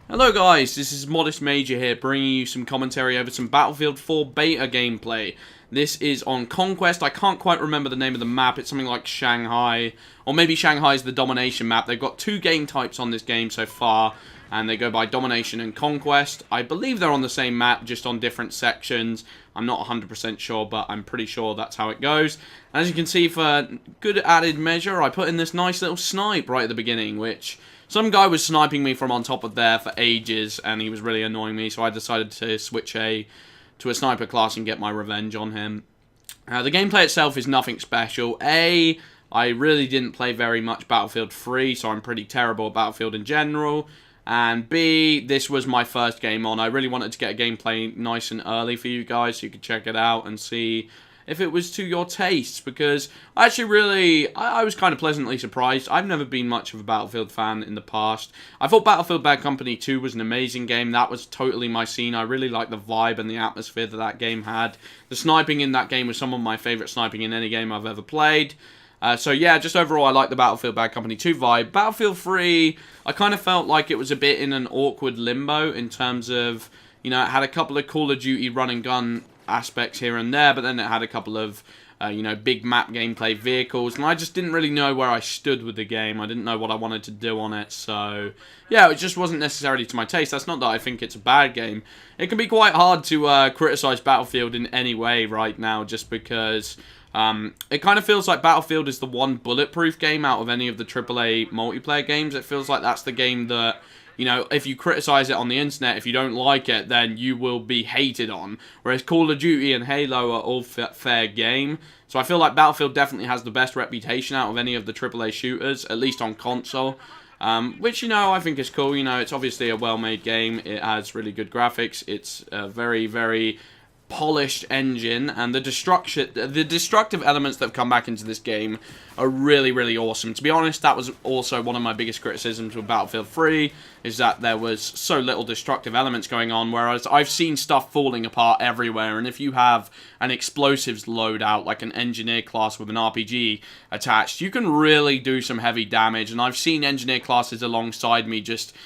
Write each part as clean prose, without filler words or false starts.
Hello guys, this is Modest Major here, bringing you some commentary over some Battlefield 4 beta gameplay. This is on Conquest. I can't quite remember the name of the map. It's something like Shanghai, or maybe Shanghai is the domination map. They've got two game types on this game so far, and they go by Domination and Conquest. I believe they're on the same map, just on different sections. I'm not 100% sure, but I'm pretty sure that's how it goes. And as you can see, for good added measure, I put in this nice little snipe right at the beginning, which some guy was sniping me from on top of there for ages, and he was really annoying me, so I decided to switch to a sniper class and get my revenge on him. The gameplay itself is nothing special. I really didn't play very much Battlefield 3, so I'm pretty terrible at Battlefield in general. And B, this was my first game on. I really wanted to get a gameplay nice and early for you guys so you could check it out and see if it was to your tastes, because I actually I was kind of pleasantly surprised. I've never been much of a Battlefield fan in the past. I thought Battlefield Bad Company 2 was an amazing game. That was totally my scene. I really liked the vibe and the atmosphere that game had. The sniping in that game was some of my favourite sniping in any game I've ever played. So yeah, just overall I like the Battlefield Bad Company 2 vibe. Battlefield 3, I kind of felt like it was a bit in an awkward limbo in terms of, you know, it had a couple of Call of Duty run and gun aspects here and there, but then it had a couple of, you know, big map gameplay vehicles, and I just didn't really know where I stood with the game. I didn't know what I wanted to do on it, so yeah, it just wasn't necessarily to my taste. That's not that I think it's a bad game. It can be quite hard to criticize Battlefield in any way right now, just because it kind of feels like Battlefield is the one bulletproof game out of any of the AAA multiplayer games. It feels like that's the game that, you know, if you criticize it on the internet, if you don't like it, then you will be hated on. Whereas Call of Duty and Halo are all fair game. So I feel like Battlefield definitely has the best reputation out of any of the AAA shooters, at least on console. Which, you know, I think is cool. You know, it's obviously a well-made game. It has really good graphics. It's a very, very polished engine, and the destructive elements that have come back into this game are really, really awesome. To be honest, that was also one of my biggest criticisms with Battlefield 3, is that there was so little destructive elements going on, whereas I've seen stuff falling apart everywhere, and if you have an explosives loadout, like an engineer class with an RPG attached, you can really do some heavy damage, and I've seen engineer classes alongside me just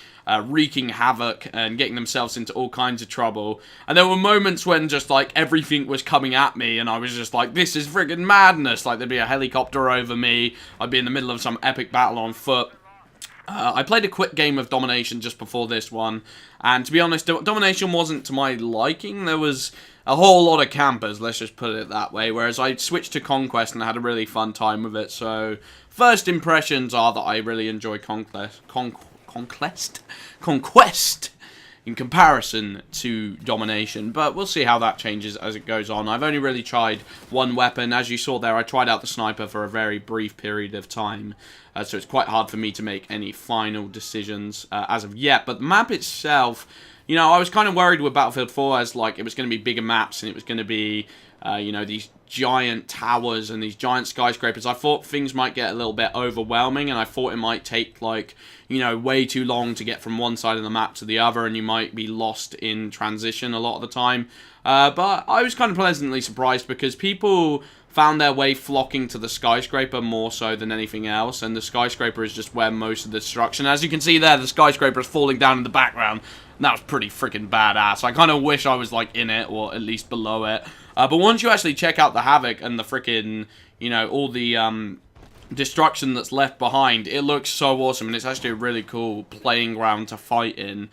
wreaking havoc and getting themselves into all kinds of trouble. And there were moments when just like everything was coming at me, and I was just like, this is friggin' madness. Like, there'd be a helicopter over me, I'd be in the middle of some epic battle on foot. I played a quick game of Domination just before this one, and to be honest, Domination wasn't to my liking. There was a whole lot of campers, let's just put it that way, whereas I switched to Conquest and I had a really fun time with it. So first impressions are that I really enjoy Conquest in comparison to Domination, but we'll see how that changes as it goes on. I've only really tried one weapon. As you saw there, I tried out the sniper for a very brief period of time, so it's quite hard for me to make any final decisions as of yet. But the map itself, you know, I was kind of worried with Battlefield 4 as like it was going to be bigger maps and it was going to be you know, these giant towers and these giant skyscrapers. I thought things might get a little bit overwhelming, and I thought it might take, like, you know, way too long to get from one side of the map to the other, and you might be lost in transition a lot of the time. But I was kind of pleasantly surprised, because people found their way flocking to the skyscraper more so than anything else, and the skyscraper is just where most of the destruction. As you can see there, the skyscraper is falling down in the background. That was pretty freaking badass. I kind of wish I was, like, in it, or at least below it. But once you actually check out the havoc and the freaking, you know, all the destruction that's left behind, it looks so awesome, and it's actually a really cool playing ground to fight in,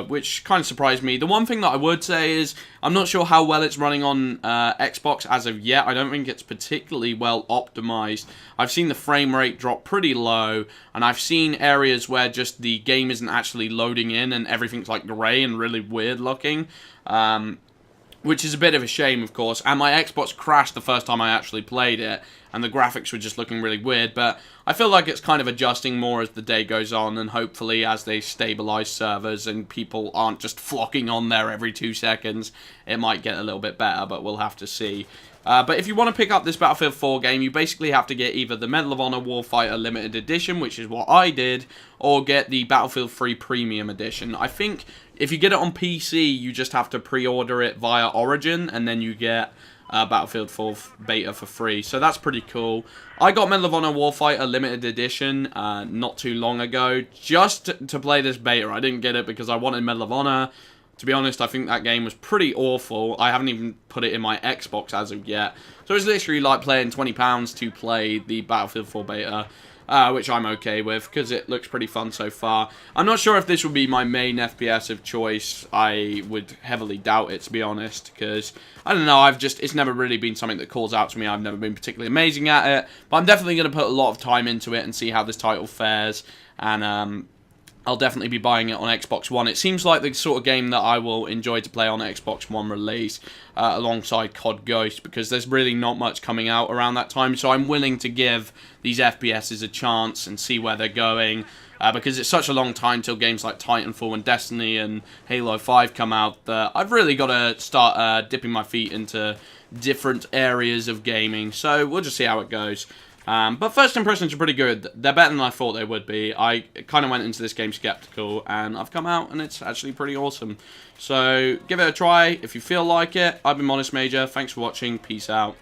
which kind of surprised me. The one thing that I would say is, I'm not sure how well it's running on Xbox as of yet. I don't think it's particularly well optimized. I've seen the frame rate drop pretty low, and I've seen areas where just the game isn't actually loading in, and everything's like grey and really weird looking. Which is a bit of a shame, of course, and my Xbox crashed the first time I actually played it, and the graphics were just looking really weird, but I feel like it's kind of adjusting more as the day goes on, and hopefully as they stabilize servers and people aren't just flocking on there every 2 seconds, it might get a little bit better, but we'll have to see. But if you want to pick up this Battlefield 4 game, you basically have to get either the Medal of Honor Warfighter Limited Edition, which is what I did, or get the Battlefield 3 Premium Edition. I think if you get it on PC, you just have to pre-order it via Origin, and then you get Battlefield 4 beta for free. So that's pretty cool. I got Medal of Honor Warfighter Limited Edition not too long ago, just to play this beta. I didn't get it because I wanted Medal of Honor. To be honest, I think that game was pretty awful. I haven't even put it in my Xbox as of yet. So it's literally like playing £20 to play the Battlefield 4 beta, which I'm okay with because it looks pretty fun so far. I'm not sure if this would be my main FPS of choice. I would heavily doubt it, to be honest, because, I don't know, it's never really been something that calls out to me. I've never been particularly amazing at it, but I'm definitely going to put a lot of time into it and see how this title fares, and I'll definitely be buying it on Xbox One. It seems like the sort of game that I will enjoy to play on Xbox One release alongside COD Ghost, because there's really not much coming out around that time, so I'm willing to give these FPSs a chance and see where they're going, because it's such a long time till games like Titanfall and Destiny and Halo 5 come out that I've really got to start dipping my feet into different areas of gaming, so we'll just see how it goes. But first impressions are pretty good. They're better than I thought they would be. I kind of went into this game skeptical, and I've come out, and it's actually pretty awesome. So, give it a try if you feel like it. I've been Modest Major. Thanks for watching. Peace out.